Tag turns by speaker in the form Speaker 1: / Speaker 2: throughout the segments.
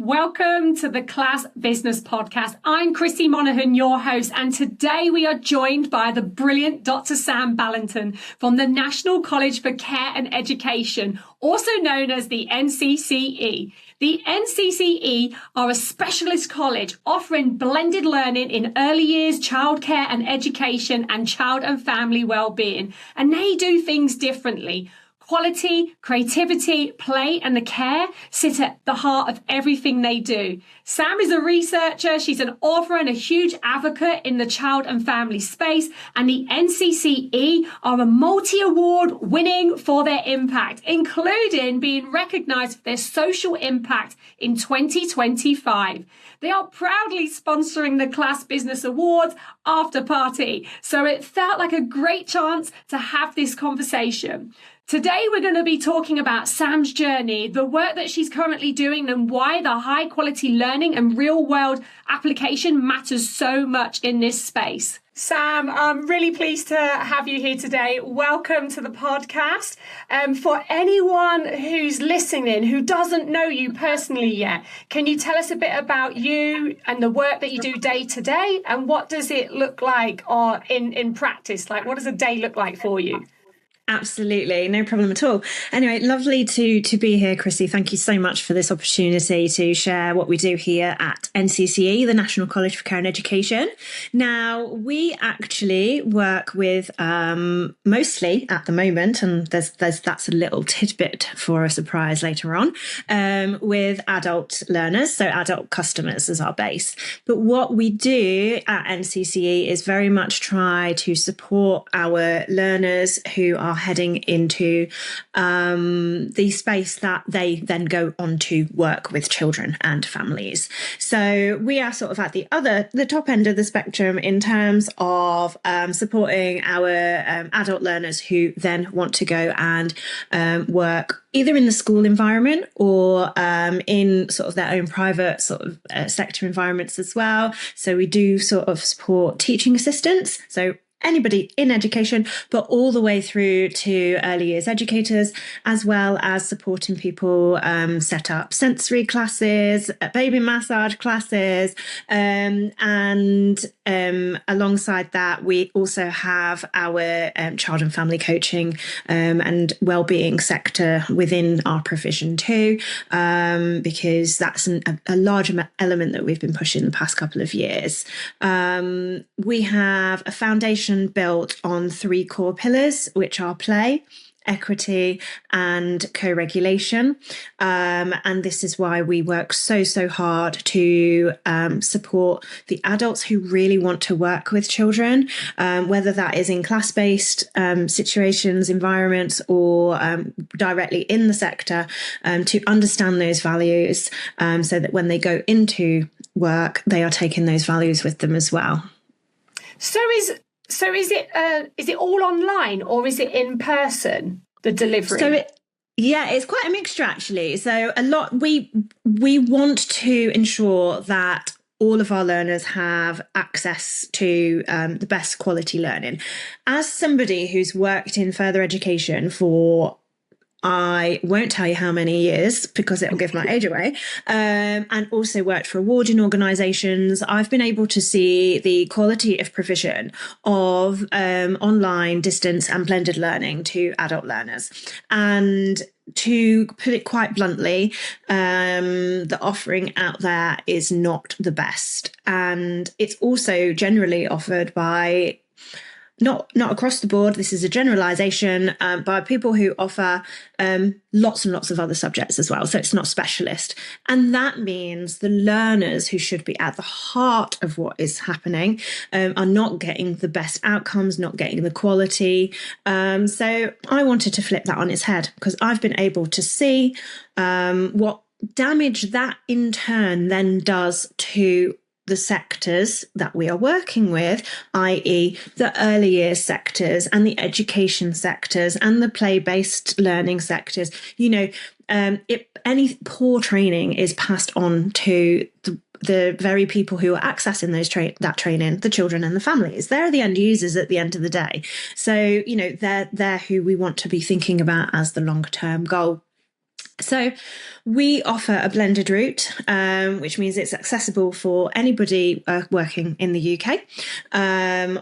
Speaker 1: Welcome to the Class Business Podcast. I'm Chrissy Monaghan, your host, and today we are joined by the brilliant Dr. Sam Ballington from the National College for Care and Education, also known as the NCCE. The NCCE are a specialist college offering blended learning in early years, childcare and education, and child and family wellbeing. And they do things differently. Quality, creativity, play, and the care sit at the heart of everything they do. Sam is a researcher, she's an author and a huge advocate in the child and family space, and the NCCE are a multi-award winning for their impact, including being recognised for their social impact in 2025. They are proudly sponsoring the Class Business Awards after party, so it felt like a great chance to have this conversation. Today, we're going to be talking about Sam's journey, the work that she's currently doing, and why the high quality learning and real world application matters so much in this space. Sam, I'm really pleased to have you here today. Welcome to the podcast. For anyone who's listening who doesn't know you personally yet, can you tell us a bit about you and the work that you do day to day, and what does it look like in practice? Like, what does a day look like for you?
Speaker 2: Absolutely, no problem at all. Anyway, lovely to be here, Chrissy. Thank you so much for this opportunity to share what we do here at NCCE, the National College for Care and Education. Now, we actually work with mostly at the moment, and that's a little tidbit for a surprise later on, with adult learners, so adult customers as our base. But what we do at NCCE is very much try to support our learners who are heading into the space that they then go on to work with children and families. So we are sort of at the top end of the spectrum in terms of supporting our adult learners who then want to go and work either in the school environment or in sort of their own private sort of sector environments as well. So we do sort of support teaching assistants, so anybody in education, but all the way through to early years educators, as well as supporting people set up sensory classes, baby massage classes, and alongside that, we also have our child and family coaching and wellbeing sector within our provision too, because that's a large element that we've been pushing the past couple of years. We have a foundation built on 3 core pillars, which are play, equity, and co-regulation. And this is why we work so hard to support the adults who really want to work with children, whether that is in class-based situations, environments, or directly in the sector, to understand those values so that when they go into work, they are taking those values with them as well. So is it all online, or is it in person, the delivery? It's quite a mixture actually. So a lot we want to ensure that all of our learners have access to the best quality learning. As somebody who's worked in further education for, I won't tell you how many years because it'll give my age away, and also worked for awarding organisations, I've been able to see the quality of provision of online, distance and blended learning to adult learners. And to put it quite bluntly, the offering out there is not the best. And it's also generally offered by not across the board, this is a generalisation, by people who offer lots and lots of other subjects as well. So it's not specialist. And that means the learners who should be at the heart of what is happening are not getting the best outcomes, not getting the quality. So I wanted to flip that on its head, because I've been able to see what damage that in turn then does to the sectors that we are working with, i.e. the early years sectors and the education sectors and the play-based learning sectors. You know, any poor training is passed on to the very people who are accessing that training, the children and the families. They're the end users at the end of the day. So, you know, they're who we want to be thinking about as the longer term goal. So we offer a blended route, which means it's accessible for anybody working in the UK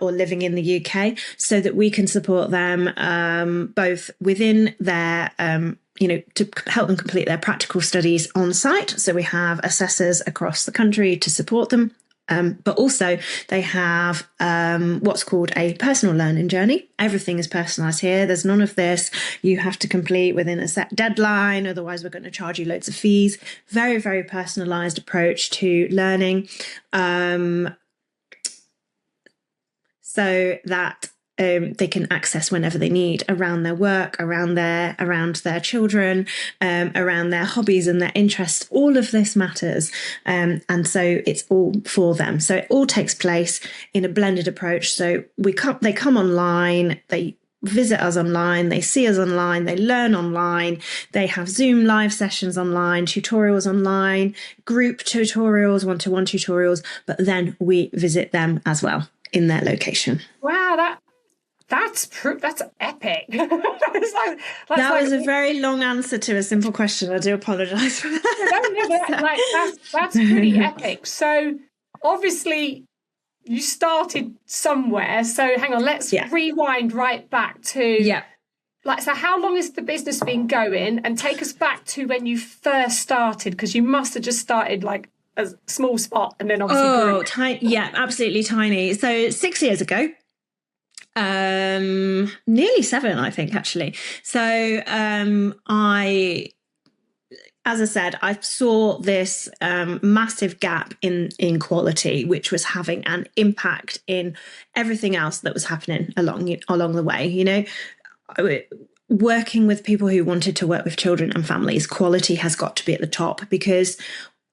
Speaker 2: or living in the UK, so that we can support them both within their to help them complete their practical studies on site. So we have assessors across the country to support them. But also they have what's called a personal learning journey. Everything is personalised here. There's none of this. You have to complete within a set deadline. Otherwise, we're going to charge you loads of fees. Very, very personalised approach to learning. So that they can access whenever they need around their work, around their children, around their hobbies and their interests. All of this matters. And so it's all for them. So it all takes place in a blended approach. So they come online, they visit us online, they see us online, they learn online, they have Zoom live sessions online, tutorials online, group tutorials, one-to-one tutorials, but then we visit them as well in their location.
Speaker 1: Wow, that's epic. That
Speaker 2: was a very long answer to a simple question. I do apologise for
Speaker 1: that. That's pretty epic. So obviously you started somewhere. So hang on, let's rewind right back to so how long has the business been going? And take us back to when you first started, because you must have just started like a small spot and then obviously grew.
Speaker 2: Tiny, absolutely tiny. So 6 years ago. Nearly 7, I think, actually. So as I said, I saw this massive gap in quality, which was having an impact in everything else that was happening along the way. Working with people who wanted to work with children and families, quality has got to be at the top, because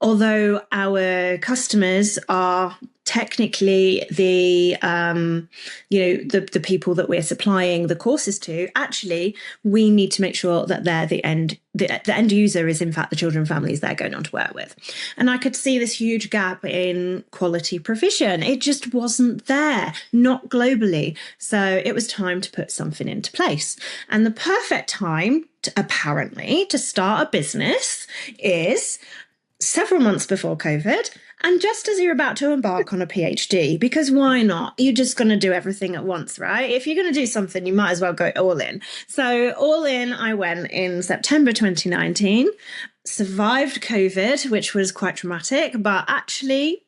Speaker 2: although our customers are technically the people that we're supplying the courses to, actually we need to make sure that they're the end user is in fact the children and families they're going on to work with. And I could see this huge gap in quality provision. It just wasn't there, not globally. So it was time to put something into place. And the perfect time apparently to start a business is several months before COVID, and just as you're about to embark on a PhD, because why not? You're just going to do everything at once, right? If you're going to do something, you might as well go all in. So all in, I went in September 2019, survived COVID, which was quite traumatic, but actually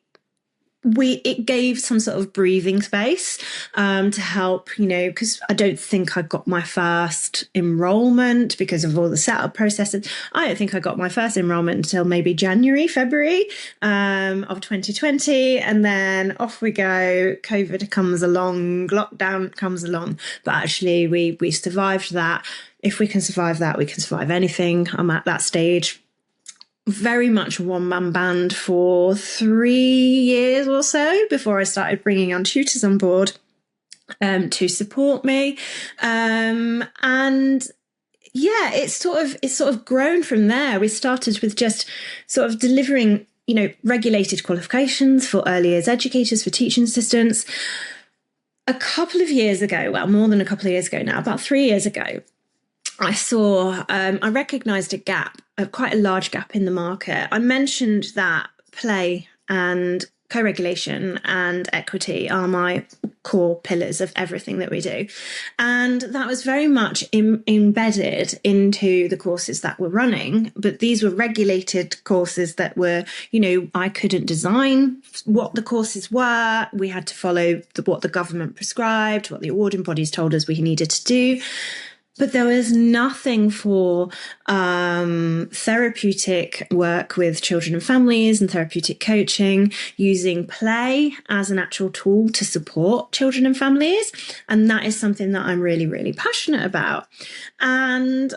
Speaker 2: it gave some sort of breathing space to help, because I don't think I got my first enrollment because of all the setup processes. I don't think I got my first enrollment until maybe January, February of 2020. And then off we go. COVID comes along, lockdown comes along. But actually we survived that. If we can survive that, we can survive anything. I'm at that stage. Very much one-man band for 3 years or so before I started bringing on tutors on board to support me. It's sort of grown from there. We started with just sort of delivering, regulated qualifications for early years educators, for teaching assistants. A couple of years ago, well, more than a couple of years ago now, about 3 years ago, I recognised quite a large gap in the market. I mentioned that play and co-regulation and equity are my core pillars of everything that we do. And that was very much embedded into the courses that we're running. But these were regulated courses that were, I couldn't design what the courses were. We had to follow what the government prescribed, what the awarding bodies told us we needed to do. But there was nothing for therapeutic work with children and families and therapeutic coaching, using play as an actual tool to support children and families. And that is something that I'm really, really passionate about. And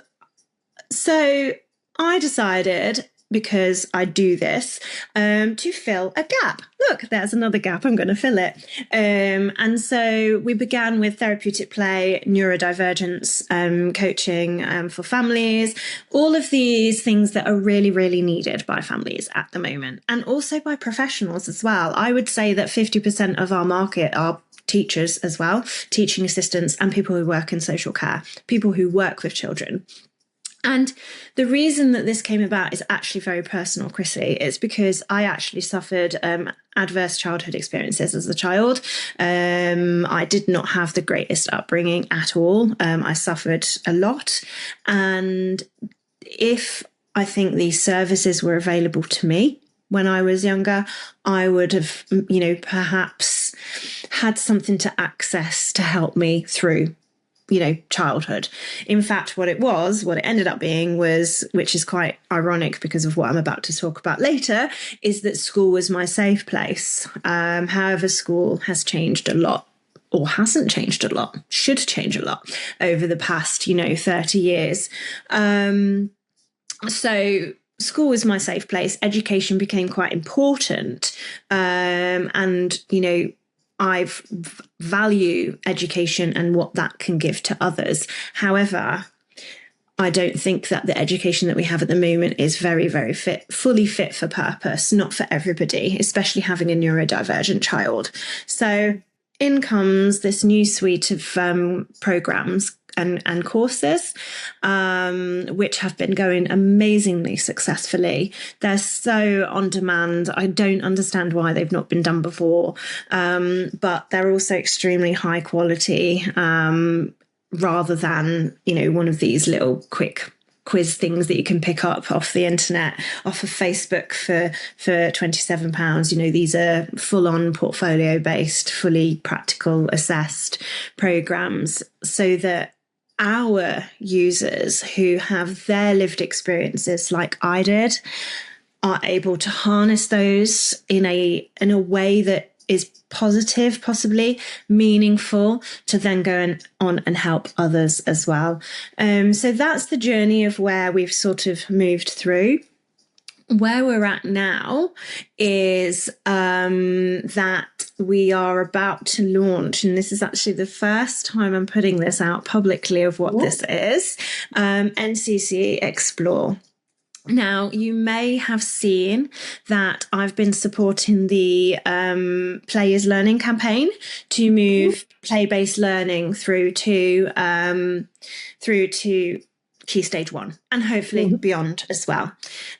Speaker 2: so I decided, because I do this, to fill a gap. Look, there's another gap, I'm going to fill it. And so we began with therapeutic play, neurodivergence, coaching for families, all of these things that are really, really needed by families at the moment, and also by professionals as well. I would say that 50% of our market are teachers as well, teaching assistants, and people who work in social care, people who work with children. And the reason that this came about is actually very personal, Chrissy. It's because I actually suffered adverse childhood experiences as a child. I did not have the greatest upbringing at all. I suffered a lot. And if I think these services were available to me when I was younger, I would have, perhaps had something to access to help me through childhood. In fact, what it ended up being was, which is quite ironic because of what I'm about to talk about later, is that school was my safe place. However, school has changed a lot, or hasn't changed a lot, should change a lot over the past, 30 years. So school was my safe place. Education became quite important. I value education and what that can give to others. However, I don't think that the education that we have at the moment is very, very fully fit for purpose, not for everybody, especially having a neurodivergent child. So in comes this new suite of programs and courses, which have been going amazingly successfully. They're so on demand. I don't understand why they've not been done before, but they're also extremely high quality, rather than, one of these little quick quiz things that you can pick up off the internet, off of Facebook for £27. These are full-on portfolio-based, fully practical assessed programs, so that our users who have their lived experiences like I did are able to harness those in a way that is positive, possibly meaningful, to then go on and help others as well. So that's the journey of where we've sort of moved through. Where we're at now is that we are about to launch, and this is actually the first time I'm putting this out publicly of what this is, NCCE Explore. Now, you may have seen that I've been supporting the Play is Learning campaign to move play-based learning through to Key Stage 1 and hopefully beyond as well.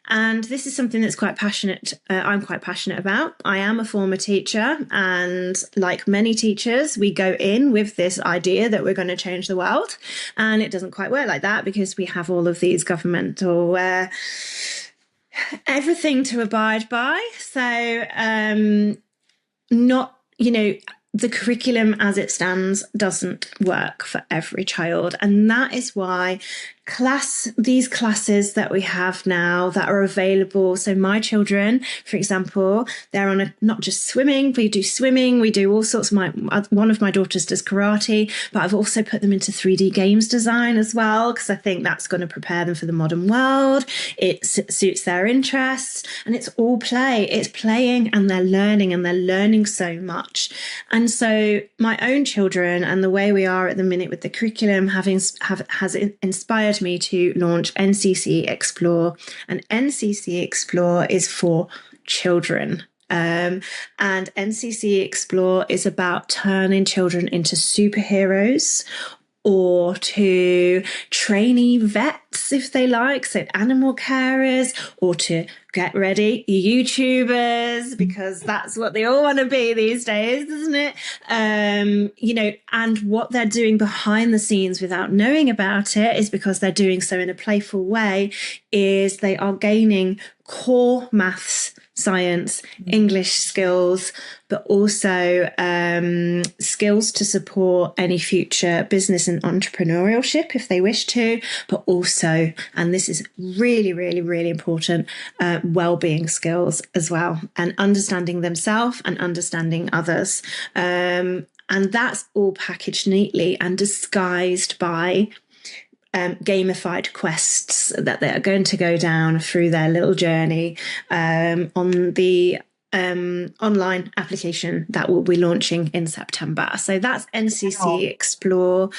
Speaker 2: And this is something that's quite passionate. I'm quite passionate about. I am a former teacher, and like many teachers, we go in with this idea that we're going to change the world, and it doesn't quite work like that because we have all of these governmental everything to abide by. So the curriculum as it stands doesn't work for every child. And that is why these classes that we have now that are available. So my children, for example, they're on not just swimming, we do all sorts. One of my daughters does karate, but I've also put them into 3D games design as well, because I think that's going to prepare them for the modern world. It suits their interests, and it's all play. It's playing, and they're learning so much. And so my own children, and the way we are at the minute with the curriculum has inspired me to launch NCCE Explore. And NCCE Explore is for children. And NCCE Explore is about turning children into superheroes, or to trainee vets if they like, so animal carers, or to get ready, YouTubers, because that's what they all want to be these days, isn't it? And what they're doing behind the scenes without knowing about it is because they're doing so in a playful way, is they are gaining core maths, science, English skills, but also skills to support any future business and entrepreneurship if they wish to, but also, and this is really, really, really important, wellbeing skills as well, and understanding themselves and understanding others. And that's all packaged neatly and disguised by gamified quests that they are going to go down through their little journey on the online application that will be launching in September. So that's NCCE Explore,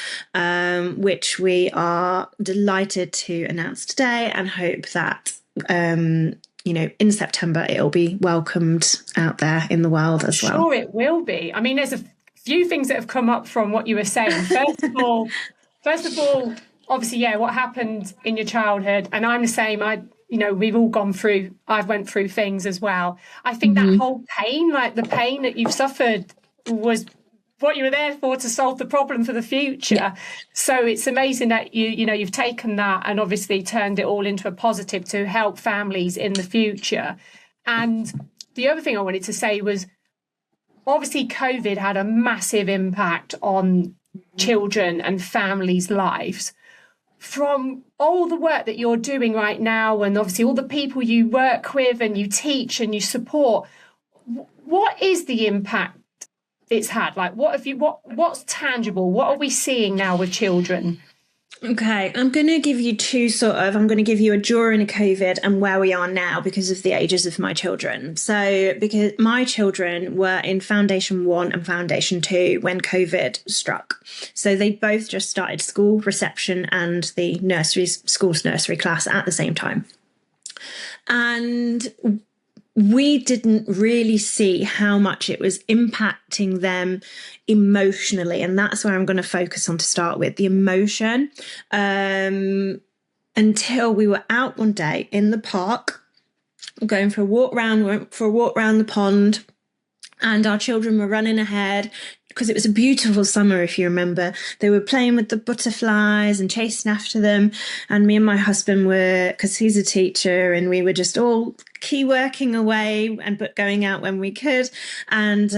Speaker 2: which we are delighted to announce today, and hope that in September it'll be welcomed out there in the world as well.
Speaker 1: Sure, it will be. I mean, there's a few things that have come up from what you were saying. First of all, obviously, yeah, what happened in your childhood, and I'm the same. We've all gone through, I've went through things as well. I think that whole pain, like the pain that you've suffered, was what you were there for, to solve the problem for the future. Yeah. So it's amazing that you've taken that and obviously turned it all into a positive to help families in the future. And the other thing I wanted to say was, obviously COVID had a massive impact on children and families' lives. From all the work that you're doing right now, and obviously all the people you work with and you teach and you support, what is the impact it's had? Like, what's tangible? What are we seeing now with children?
Speaker 2: Okay, I'm going to give you I'm going to give you a during COVID and where we are now because of the ages of my children. So because my children were in Foundation 1 and Foundation 2 when COVID struck. So they both just started school reception and the school's nursery class at the same time. And we didn't really see how much it was impacting them emotionally. And that's where I'm going to focus on to start with, the emotion, until we were out one day in the park, going for a walk around the pond, and our children were running ahead. Because it was a beautiful summer, if you remember. They were playing with the butterflies and chasing after them. And me and my husband were, because he's a teacher, and we were just all key working away but going out when we could. And,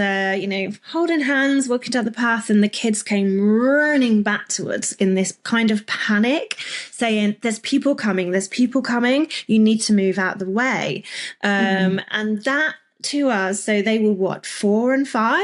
Speaker 2: holding hands, walking down the path. And the kids came running back to us in this kind of panic, saying, there's people coming. You need to move out the way. And that, to us, so they were 4 and 5,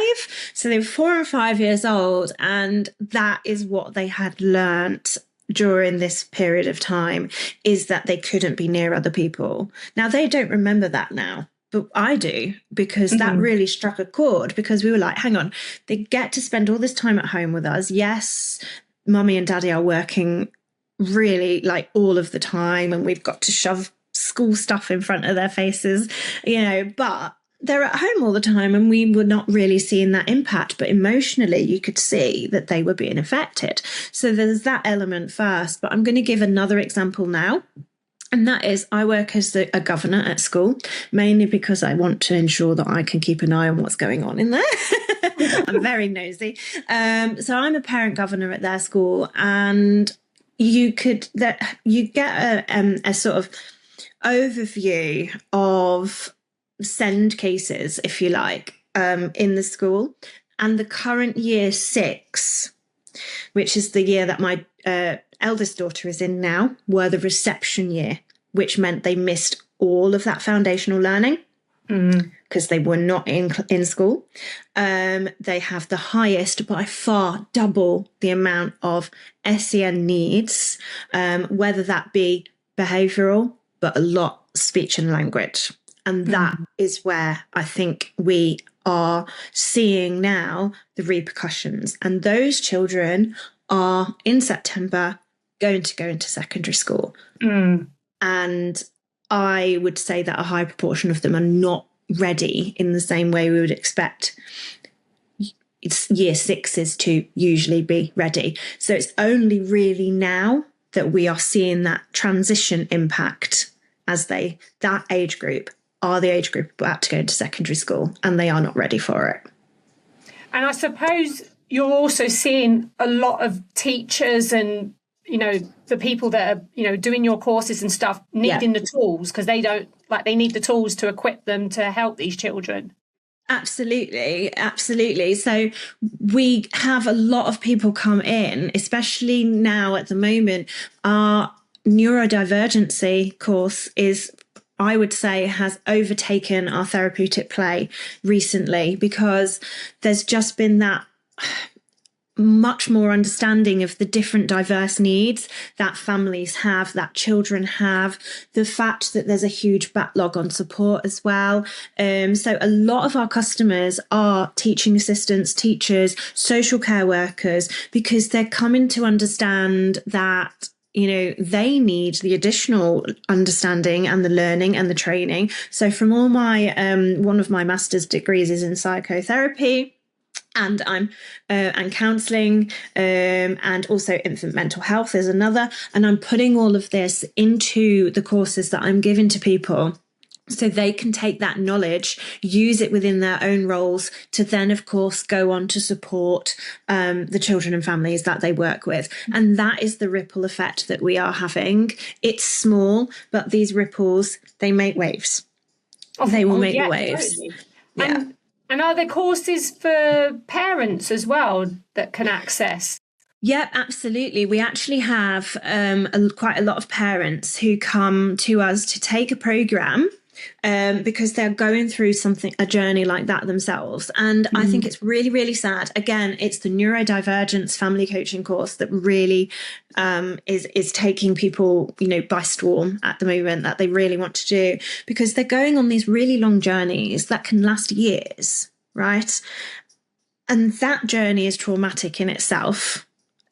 Speaker 2: so they were 4 and 5 years old, and that is what they had learnt during this period of time, is that they couldn't be near other people. Now they don't remember that now, but I do, because that really struck a chord, because we were like, hang on, they get to spend all this time at home with us. Yes, mummy and daddy are working really like all of the time, and we've got to shove school stuff in front of their faces, but they're at home all the time, and we were not really seeing that impact. But emotionally, you could see that they were being affected. So there's that element first. But I'm going to give another example now. And that is, I work as a governor at school, mainly because I want to ensure that I can keep an eye on what's going on in there. I'm very nosy. So I'm a parent governor at their school, and you get a sort of overview of send cases, if you like, in the school. And the current year 6, which is the year that my eldest daughter is in now, were the reception year, which meant they missed all of that foundational learning because they were not in school. They have the highest, by far double the amount of SEN needs, whether that be behavioural, but a lot speech and language. And that is where I think we are seeing now the repercussions. And those children are, in September, going to go into secondary school. And I would say that a high proportion of them are not ready in the same way we would expect year 6s to usually be ready. So it's only really now that we are seeing that transition impact, as that age group are the age group about to go into secondary school, and they are not ready for it.
Speaker 1: And I suppose you're also seeing a lot of teachers and, the people that are, doing your courses and stuff, needing the tools, because they need the tools to equip them to help these children. Absolutely. So we have a lot of people come in, especially now at the moment. Our neurodivergency course is, I would say, has overtaken our therapeutic play recently, because there's just been that much more understanding of the different diverse needs that families have, that children have, the fact that there's a huge backlog on support as well. So a lot of our customers are teaching assistants, teachers, social care workers, because they're coming to understand that they need the additional understanding and the learning and the training. So from all my, one of my master's degrees is in psychotherapy.
Speaker 2: And I'm and counselling, and also infant mental health is another. And I'm putting all of this into the courses that I'm giving to people, so they can take that knowledge, use it within their own roles to then, of course, go on to support the children and families that they work with. And that is the ripple effect that we are having. It's small, but these ripples, they make waves. They will make the waves.
Speaker 1: Totally. Yeah. And are there courses for parents as well that can access?
Speaker 2: Yeah, absolutely. We actually have quite a lot of parents who come to us to take a program because they're going through a journey like that themselves. And I think it's really, really sad. Again, it's the neurodivergence family coaching course that really is taking people, by storm at the moment, that they really want to do, because they're going on these really long journeys that can last years, right? And that journey is traumatic in itself.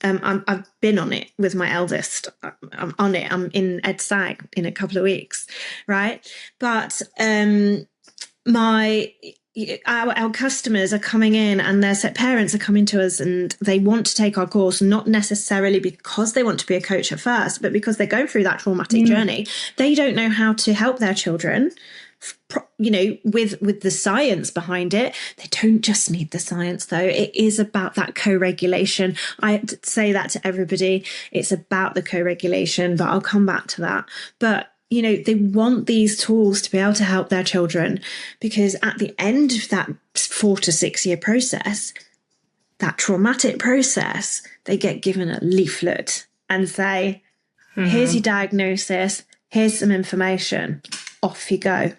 Speaker 2: I've been on it with my eldest. I'm on it. I'm in EdSAG in a couple of weeks, right? But our customers are coming in, and their parents are coming to us, and they want to take our course, not necessarily because they want to be a coach at first, but because they're going through that traumatic journey. They don't know how to help their children, with the science behind it. They don't just need the science, though. It is about that co-regulation. I say that to everybody. It's about the co-regulation, but I'll come back to that. But they want these tools to be able to help their children, because at the end of that 4 to 6 year process, that traumatic process, they get given a leaflet and say, here's your diagnosis, here's some information, off you go.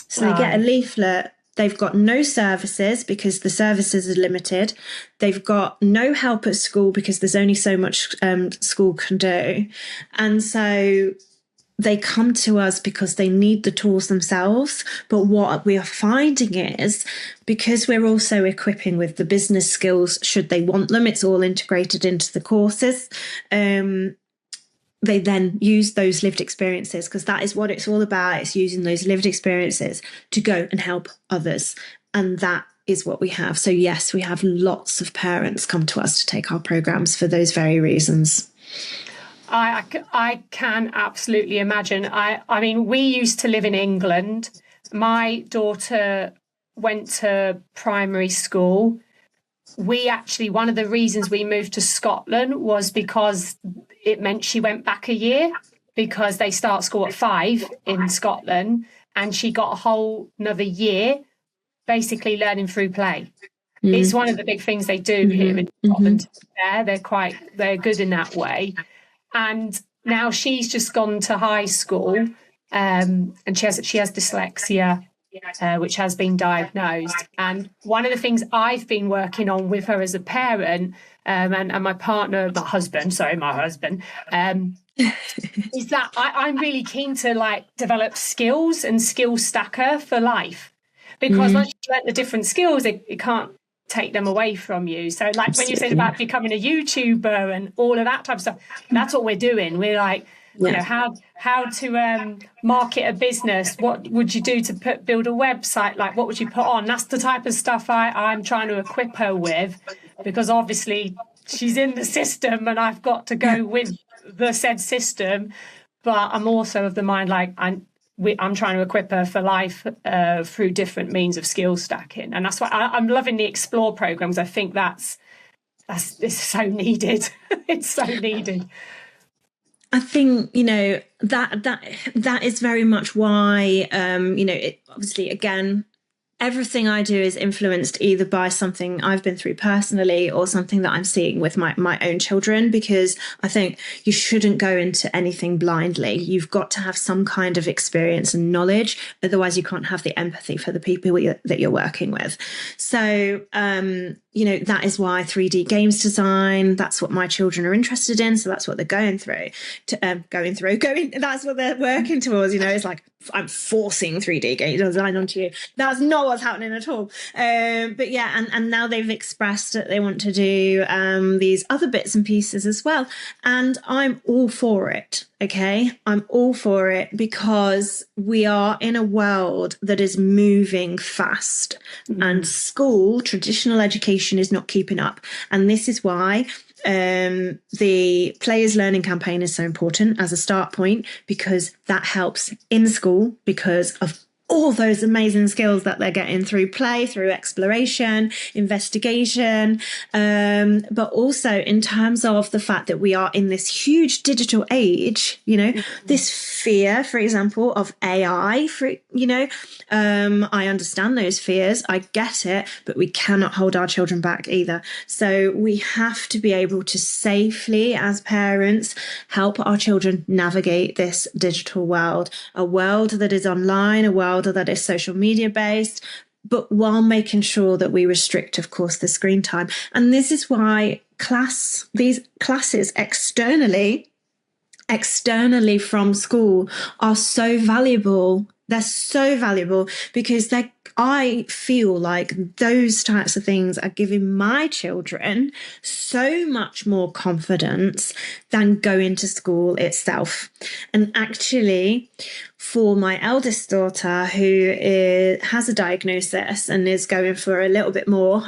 Speaker 2: So they get a leaflet. They've got no services because the services are limited. They've got no help at school because there's only so much school can do. And so they come to us because they need the tools themselves. But what we are finding is, because we're also equipping with the business skills, should they want them, it's all integrated into the courses. They then use those lived experiences, because that is what it's all about. It's using those lived experiences to go and help others. And that is what we have. So yes, we have lots of parents come to us to take our programs for those very reasons.
Speaker 1: I can absolutely imagine. I mean, we used to live in England. My daughter went to primary school. One of the reasons we moved to Scotland was because it meant she went back a year, because they start school at 5 in Scotland, and she got a whole another year basically learning through play. It's one of the big things they do here in Scotland. They're good in that way. And now she's just gone to high school, and she has dyslexia, which has been diagnosed. And one of the things I've been working on with her as a parent, and my husband, is that I'm really keen to develop skills and skill stacker for life, because once you learn the different skills, it can't take them away from you. So when you said about becoming a YouTuber and all of that type of stuff, that's what we're doing. We're how to market a business, what would you do to build a website, what would you put on? That's the type of stuff I'm trying to equip her with, because obviously she's in the system and I've got to go with the said system. But I'm also of the mind I'm trying to equip her for life through different means of skill stacking. And that's why I'm loving the Explore programs. I think it's so needed. It's so needed.
Speaker 2: I think, that is very much why, obviously, again, everything I do is influenced either by something I've been through personally or something that I'm seeing with my own children, because I think you shouldn't go into anything blindly. You've got to have some kind of experience and knowledge. Otherwise, you can't have the empathy for the people that you're working with. So, that is why 3D games design, that's what my children are interested in. So that's what they're going through. That's what they're working towards. It's like I'm forcing 3D game design onto you. That's not what's happening at all. But yeah, and now they've expressed that they want to do these other bits and pieces as well. And I'm all for it. Okay, I'm all for it because we are in a world that is moving fast, and school, traditional education is not keeping up. And this is why the Players Learning campaign is so important as a start point, because that helps in school because of all those amazing skills that they're getting through play, through exploration, investigation, but also in terms of the fact that we are in this huge digital age, this fear, for example, of AI, I understand those fears, I get it, but we cannot hold our children back either. So we have to be able to safely, as parents, help our children navigate this digital world, a world that is online, a world that is social media based, but while making sure that we restrict, of course, the screen time. And this is why these classes externally from school are so valuable. They're so valuable because I feel like those types of things are giving my children so much more confidence than going to school itself. And actually, for my eldest daughter, who has a diagnosis and is going for a little bit more,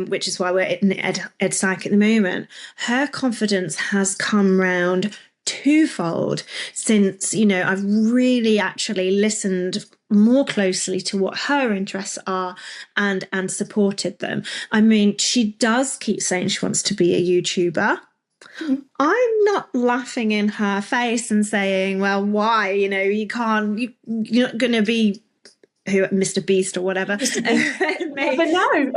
Speaker 2: which is why we're in ed psych at the moment, her confidence has come round twofold since, I've really actually listened more closely to what her interests are and supported them. I mean, she does keep saying she wants to be a YouTuber. I'm not laughing in her face and saying, well, why? You're not going to be Mr. Beast or whatever.
Speaker 1: But no.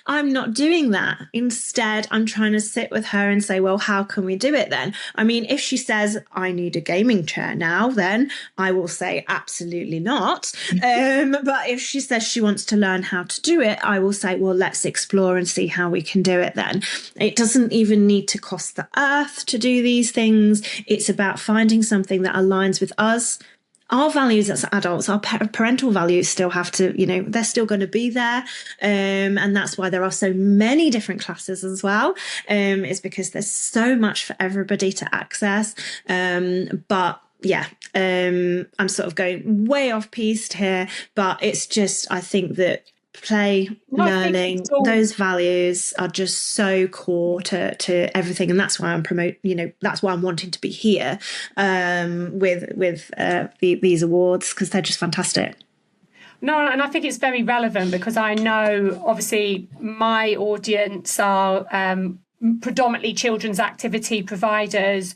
Speaker 2: I'm not doing that. Instead, I'm trying to sit with her and say, well, how can we do it then? I mean, if she says, I need a gaming chair now, then I will say, absolutely not. But if she says she wants to learn how to do it, I will say, well, let's explore and see how we can do it then. It doesn't even need to cost the earth to do these things. It's about finding something that aligns with us. Our values as adults, our parental values still have to, they're still going to be there. And that's why there are so many different classes as well, is because there's so much for everybody to access. But yeah, I'm sort of going way off piste here, but it's just, I think that learning, those values are just so core to everything, and that's why I'm that's why I'm wanting to be here with these awards, because they're just fantastic.
Speaker 1: No, and I think it's very relevant because I know obviously my audience are predominantly children's activity providers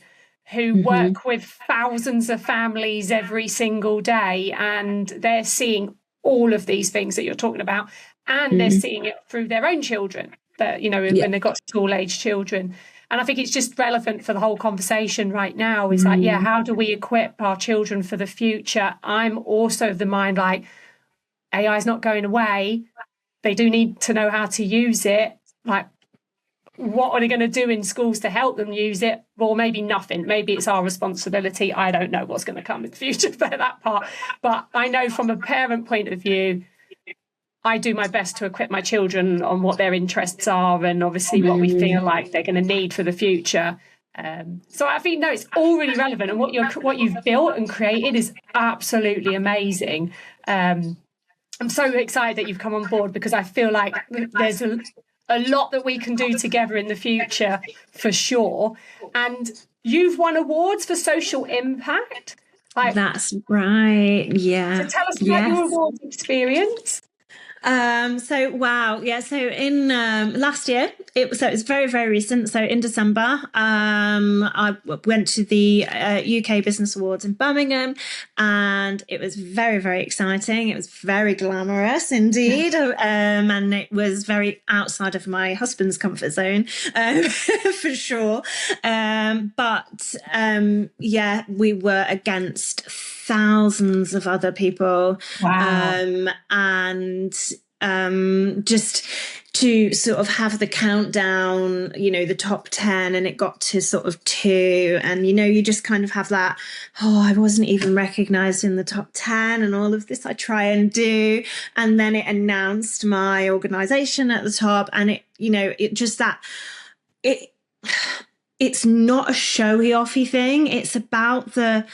Speaker 1: who work with thousands of families every single day, and they're seeing all of these things that you're talking about, and they're seeing it through their own children, that when they've got school age children. And I think it's just relevant for the whole conversation right now is like, how do we equip our children for the future? I'm also of the mind, like, AI is not going away. They do need to know how to use it. Like, what are they going to do in schools to help them use it? Well, maybe nothing. Maybe it's our responsibility. I don't know what's going to come in the future for that part. But I know from a parent point of view, I do my best to equip my children on what their interests are and obviously what we feel like they're going to need for the future. So I think, no, it's all really relevant. And what you've built and created is absolutely amazing. I'm so excited that you've come on board because I feel like there's a lot that we can do together in the future for sure. And you've won awards for social impact.
Speaker 2: That's right. Yeah.
Speaker 1: So tell us about your awards experience.
Speaker 2: So in last year, it's very, very recent. So in December, I went to the UK Business Awards in Birmingham, and it was very, very exciting. It was very glamorous indeed, and it was very outside of my husband's comfort zone, for sure. We were against thousands of other people.
Speaker 1: Wow.
Speaker 2: And just to sort of have the countdown, the top 10, and it got to sort of 2, and you just kind of have that, I wasn't even recognized in the top 10, and all of this I try and do, and then it announced my organization at the top, and it's not a showy offy thing. It's about the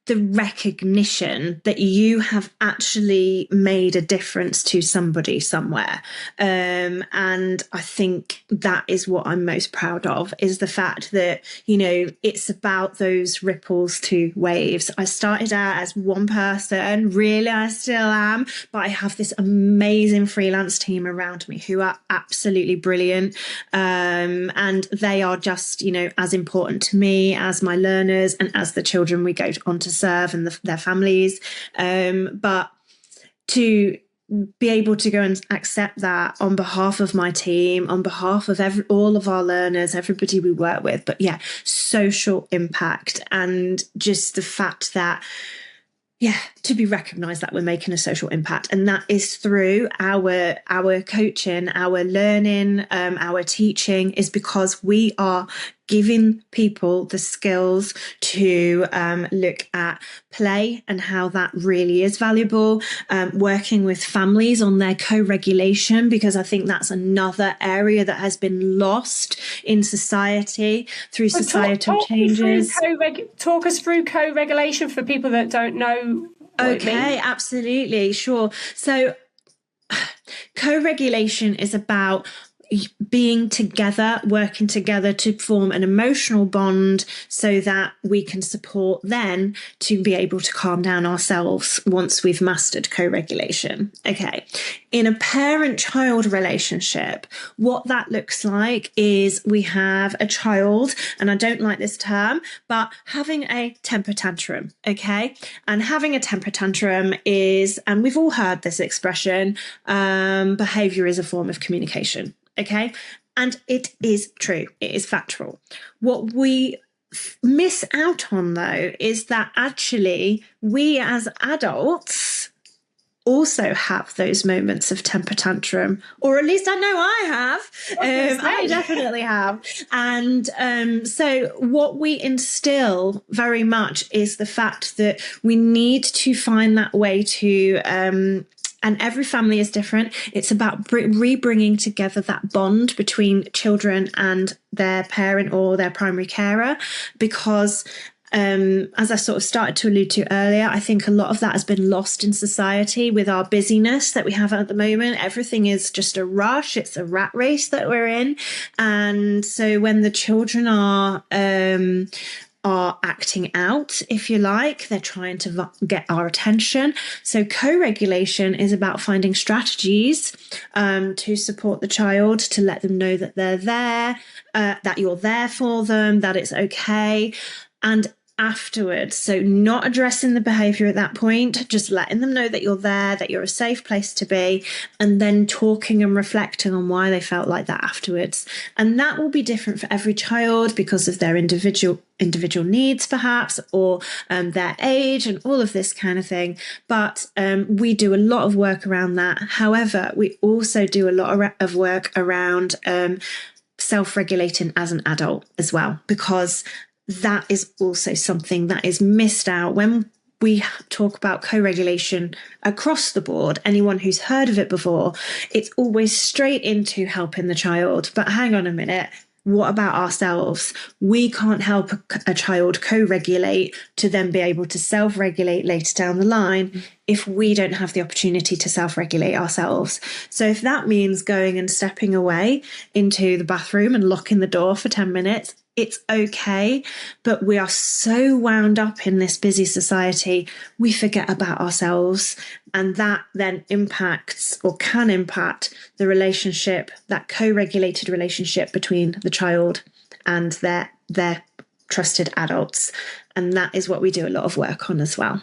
Speaker 2: recognition that you have actually made a difference to somebody somewhere. And I think that is what I'm most proud of, is the fact that, it's about those ripples to waves. I started out as one person, really, I still am, but I have this amazing freelance team around me who are absolutely brilliant. And they are just, as important to me as my learners and as the children we go on to serve and their families, but to be able to go and accept that on behalf of my team, on behalf of all of our learners, everybody we work with, but social impact, and just the fact that to be recognized that we're making a social impact, and that is through our coaching, our learning, our teaching, is because we are giving people the skills to look at play and how that really is valuable, working with families on their co-regulation, because I think that's another area that has been lost in society through societal changes.
Speaker 1: Talk us through co-regulation for people that don't know.
Speaker 2: Okay, absolutely, sure. So co-regulation is about being together, working together to form an emotional bond so that we can support then to be able to calm down ourselves once we've mastered co-regulation. Okay. In a parent-child relationship, what that looks like is we have a child, and I don't like this term, but having a temper tantrum, okay? And having a temper tantrum is, and we've all heard this expression, behavior is a form of communication. Okay. And it is true. It is factual. What we miss out on, though, is that actually we as adults also have those moments of temper tantrum, or at least I know I have. I definitely have. And so what we instill very much is the fact that we need to find that way to and every family is different. It's about re-bringing together that bond between children and their parent or their primary carer, because as I sort of started to allude to earlier, I think a lot of that has been lost in society with our busyness that we have at the moment. Everything is just a rush. It's a rat race that we're in. And so when the children are acting out, if you like, they're trying to get our attention. So co-regulation is about finding strategies to support the child, to let them know that they're there, that you're there for them, that it's okay. And afterwards, so not addressing the behavior at that point, just letting them know that you're there, that you're a safe place to be, and then talking and reflecting on why they felt like that afterwards. And that will be different for every child because of their individual needs, perhaps, or their age and all of this kind of thing. But we do a lot of work around that. However, we also do a lot of work around self-regulating as an adult as well, because that is also something that is missed out when we talk about co-regulation across the board. Anyone who's heard of it before, it's always straight into helping the child. But hang on a minute. What about ourselves? We can't help a child co-regulate to then be able to self-regulate later down the line if we don't have the opportunity to self-regulate ourselves. So if that means going and stepping away into the bathroom and locking the door for 10 minutes, it's okay. But we are so wound up in this busy society, we forget about ourselves. And that then impacts or can impact the relationship, that co-regulated relationship between the child and their trusted adults. And that is what we do a lot of work on as well.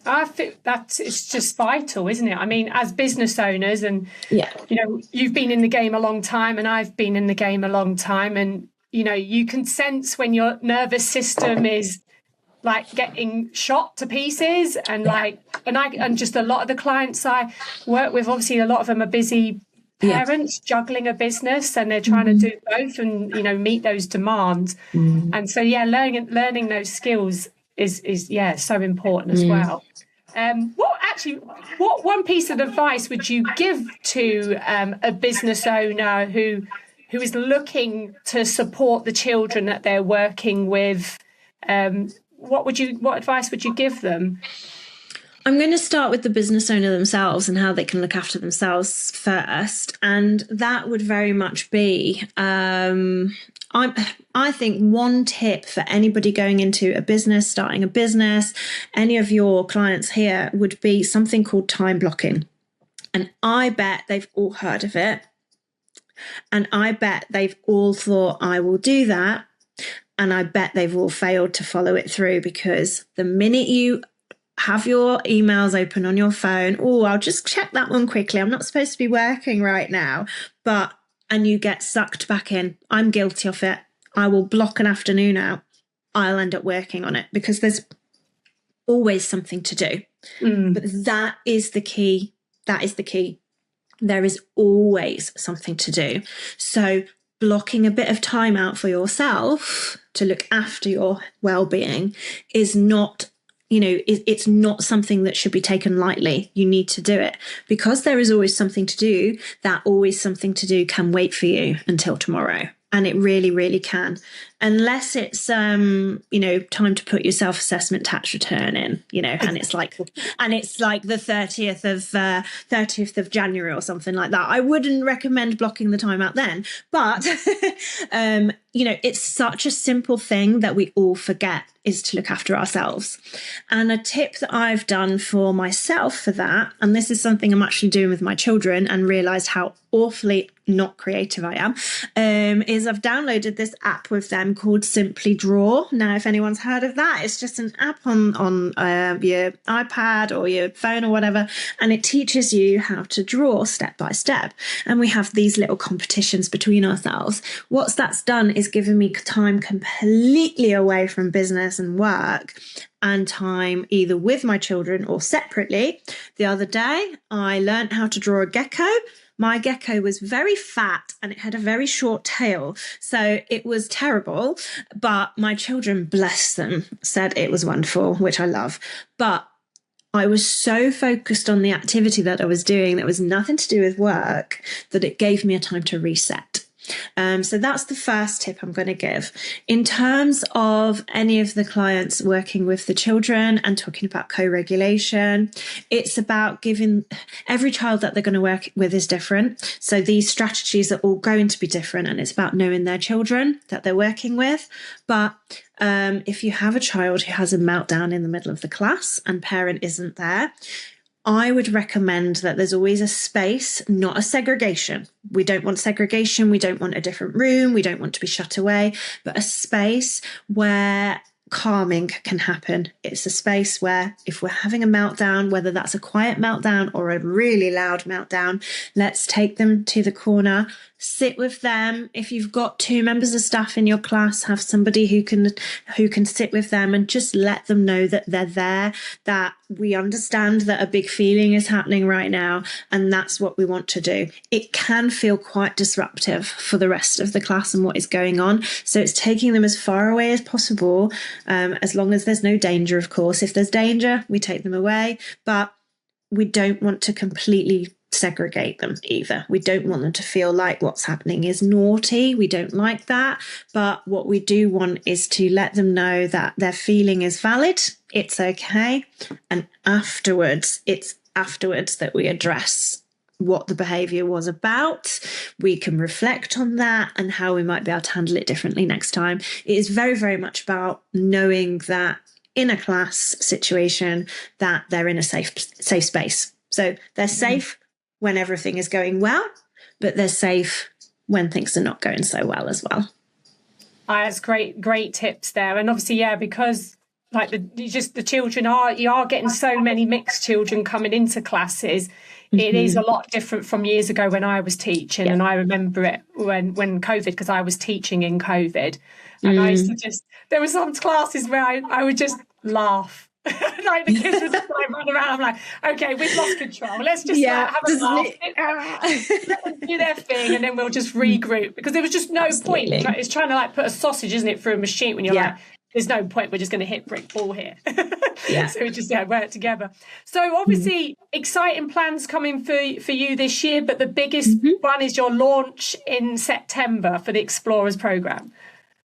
Speaker 1: I think it's just vital, isn't it? I mean, as business owners, and you've been in the game a long time and I've been in the game a long time, and you can sense when your nervous system is like getting shot to pieces, and just a lot of the clients I work with, obviously a lot of them are busy parents juggling a business, and they're trying to do both and meet those demands. And so learning those skills is so important as well. What one piece of advice would you give to a business owner who is looking to support the children that they're working with? What advice would you give them?
Speaker 2: I'm going to start with the business owner themselves and how they can look after themselves first. And that would very much be, I think one tip for anybody going into a business, starting a business, any of your clients here, would be something called time blocking. And I bet they've all heard of it. And I bet they've all thought, I will do that. And I bet they've all failed to follow it through, because the minute you have your emails open on your phone, I'll just check that one quickly, I'm not supposed to be working right now, and you get sucked back in. I'm guilty of it. I will block an afternoon out. I'll end up working on it, because there's always something to do. But that is the key. There is always something to do. So blocking a bit of time out for yourself to look after your well-being is not, it's not something that should be taken lightly. You need to do it, because there is always something to do. That always something to do can wait for you until tomorrow. And it really, really can. Unless it's, time to put your self-assessment tax return in, and it's like the 30th of January or something like that. I wouldn't recommend blocking the time out then. But, it's such a simple thing that we all forget, is to look after ourselves. And a tip that I've done for myself for that, and this is something I'm actually doing with my children and realised how awfully not creative I am, is I've downloaded this app with them called Simply Draw. Now, if anyone's heard of that, it's just an app on your iPad or your phone or whatever, and it teaches you how to draw step by step. And we have these little competitions between ourselves. What that's done is given me time completely away from business and work, and time either with my children or separately. The other day, I learned how to draw a gecko. My gecko was very fat and it had a very short tail, so it was terrible. But my children, bless them, said it was wonderful, which I love. But I was so focused on the activity that I was doing that was nothing to do with work, that it gave me a time to reset. So that's the first tip I'm going to give. In terms of any of the clients working with the children and talking about co-regulation, it's about giving every child that they're going to work with is different. So these strategies are all going to be different, and it's about knowing their children that they're working with. But if you have a child who has a meltdown in the middle of the class and parent isn't there, I would recommend that there's always a space, not a segregation. We don't want segregation. We don't want a different room. We don't want to be shut away, but a space where calming can happen. It's a space where if we're having a meltdown, whether that's a quiet meltdown or a really loud meltdown, let's take them to the corner, sit with them. If you've got 2 members of staff in your class, have somebody who can sit with them and just let them know that they're there, that we understand that a big feeling is happening right now, and that's what we want to do. It can feel quite disruptive for the rest of the class and what is going on. So it's taking them as far away as possible, as long as there's no danger, of course. If there's danger, we take them away, but we don't want to completely segregate them either. We don't want them to feel like what's happening is naughty. We don't like that. But what we do want is to let them know that their feeling is valid. It's okay. And it's afterwards that we address what the behaviour was about. We can reflect on that and how we might be able to handle it differently next time. It is very, very much about knowing that in a class situation that they're in a safe space. So they're safe when everything is going well, but they're safe when things are not going so well as well.
Speaker 1: That's great tips there. And obviously, because like the children you are getting so many mixed children coming into classes. It is a lot different from years ago when I was teaching, and I remember it when COVID, because I was teaching in COVID. And I used to just, there were some classes where I would just laugh. Like the kids would just like run around. I'm like, okay, we've lost control. Let's just like, have a laugh. Let them do their thing, and then we'll just regroup, because there was just no point. It's trying to like put a sausage, isn't it, through a machine when you're like, there's no point. We're just going to hit brick wall here. So we just work together. So obviously, exciting plans coming for you this year, but the biggest one is your launch in September for the Explorers program.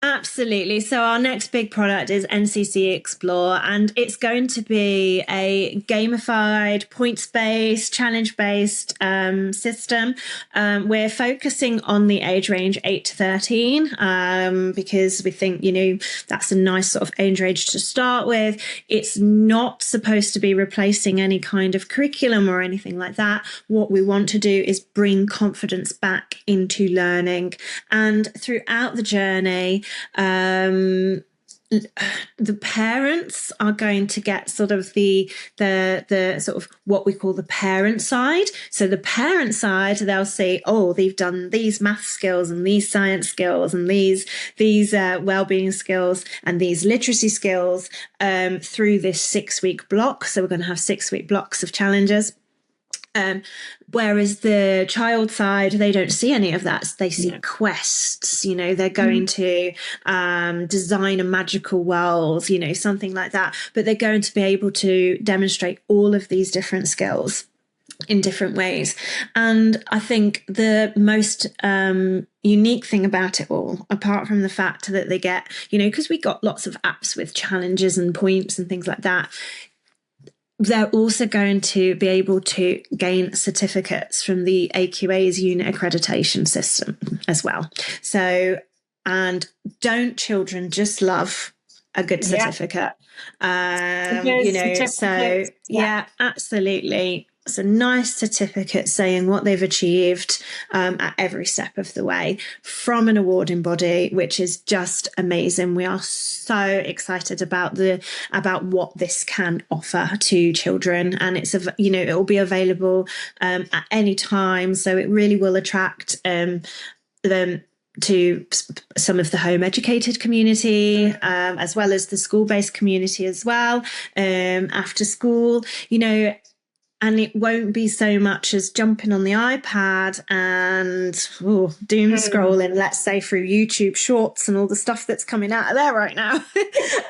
Speaker 2: Absolutely. So our next big product is NCCE Explore, and it's going to be a gamified, points-based, challenge-based system. We're focusing on the age range 8 to 13 because we think, that's a nice sort of age range to start with. It's not supposed to be replacing any kind of curriculum or anything like that. What we want to do is bring confidence back into learning, and throughout the journey, the parents are going to get sort of the sort of what we call the parent side. So the parent side, they'll see, oh, they've done these math skills and these science skills and these wellbeing skills and these literacy skills through this 6-week block. So we're going to have 6-week blocks of challenges. Whereas the child side, they don't see any of that. They see quests, they're going to design a magical world, something like that. But they're going to be able to demonstrate all of these different skills in different ways. And I think the most unique thing about it all, apart from the fact that they get, because we got lots of apps with challenges and points and things like that, they're also going to be able to gain certificates from the AQA's unit accreditation system as well. So, and don't children just love a good certificate? Absolutely. It's a nice certificate saying what they've achieved at every step of the way from an awarding body, which is just amazing. We are so excited about what this can offer to children, and it will be available at any time. So it really will attract them to some of the home educated community, as well as the school-based community as well, after school, and it won't be so much as jumping on the iPad and doom scrolling, let's say, through YouTube Shorts and all the stuff that's coming out of there right now.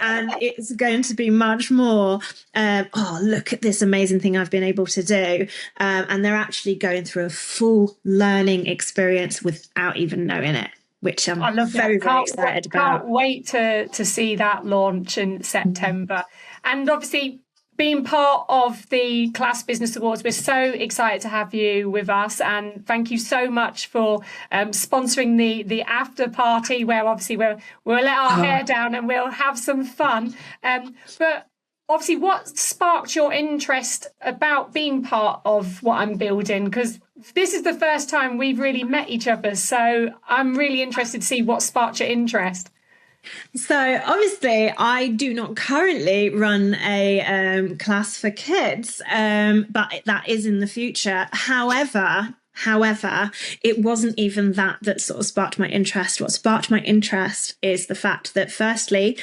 Speaker 2: And it's going to be much more, look at this amazing thing I've been able to do. And they're actually going through a full learning experience without even knowing it, which I'm very excited about.
Speaker 1: Can't wait to see that launch in September. And obviously, being part of the Class Business Awards, we're so excited to have you with us, and thank you so much for sponsoring the after party, where obviously we'll let our hair down and we'll have some fun. But obviously, what sparked your interest about being part of what I'm building? Because this is the first time we've really met each other, so I'm really interested to see what sparked your interest.
Speaker 2: So obviously I do not currently run a class for kids, but that is in the future. However, it wasn't even that sort of sparked my interest. What sparked my interest is the fact that, firstly,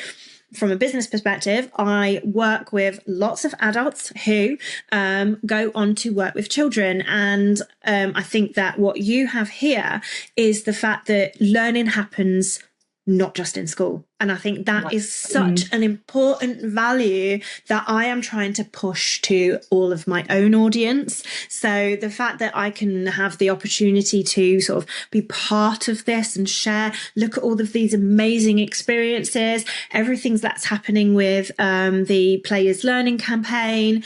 Speaker 2: from a business perspective, I work with lots of adults who go on to work with children. And I think that what you have here is the fact that learning happens not just in school. And I think that is such an important value that I am trying to push to all of my own audience. So the fact that I can have the opportunity to sort of be part of this and share, look at all of these amazing experiences, everything that's happening with the Players Learning campaign,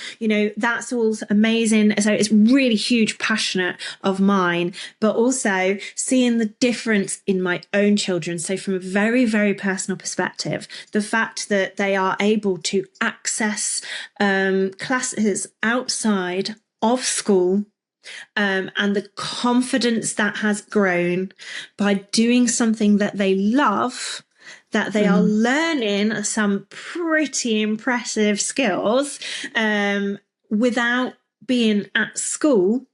Speaker 2: that's all amazing. So it's really huge, passionate of mine, but also seeing the difference in my own children. So from a very, very personal perspective, the fact that they are able to access classes outside of school, and the confidence that has grown by doing something that they love, that they are learning some pretty impressive skills without being at school,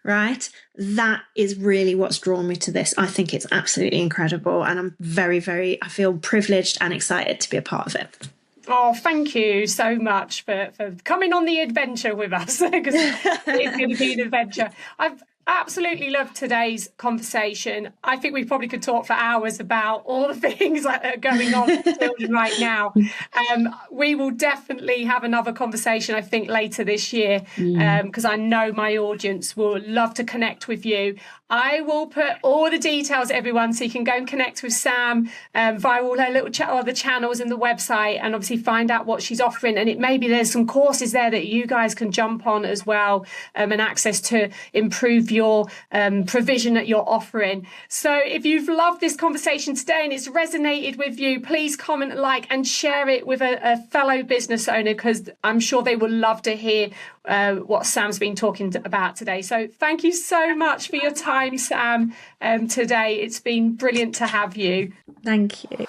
Speaker 2: right? That is really what's drawn me to this. I think it's absolutely incredible. And I'm I feel privileged and excited to be a part of it.
Speaker 1: Oh, thank you so much for coming on the adventure with us, because it's going to be an adventure. I've absolutely loved today's conversation. I think we probably could talk for hours about all the things that are going on with children right now. We will definitely have another conversation, I think, later this year, because I know my audience will love to connect with you. I will put all the details, everyone, so you can go and connect with Sam via all her little other channels and the website, and obviously find out what she's offering. And it maybe there's some courses there that you guys can jump on as well, and access to improve your provision that you're offering. So if you've loved this conversation today and it's resonated with you, please comment, like, and share it with a fellow business owner, because I'm sure they will love to hear what Sam's been talking about today. So thank you so much for your time, Sam, today. It's been brilliant to have you.
Speaker 2: Thank you.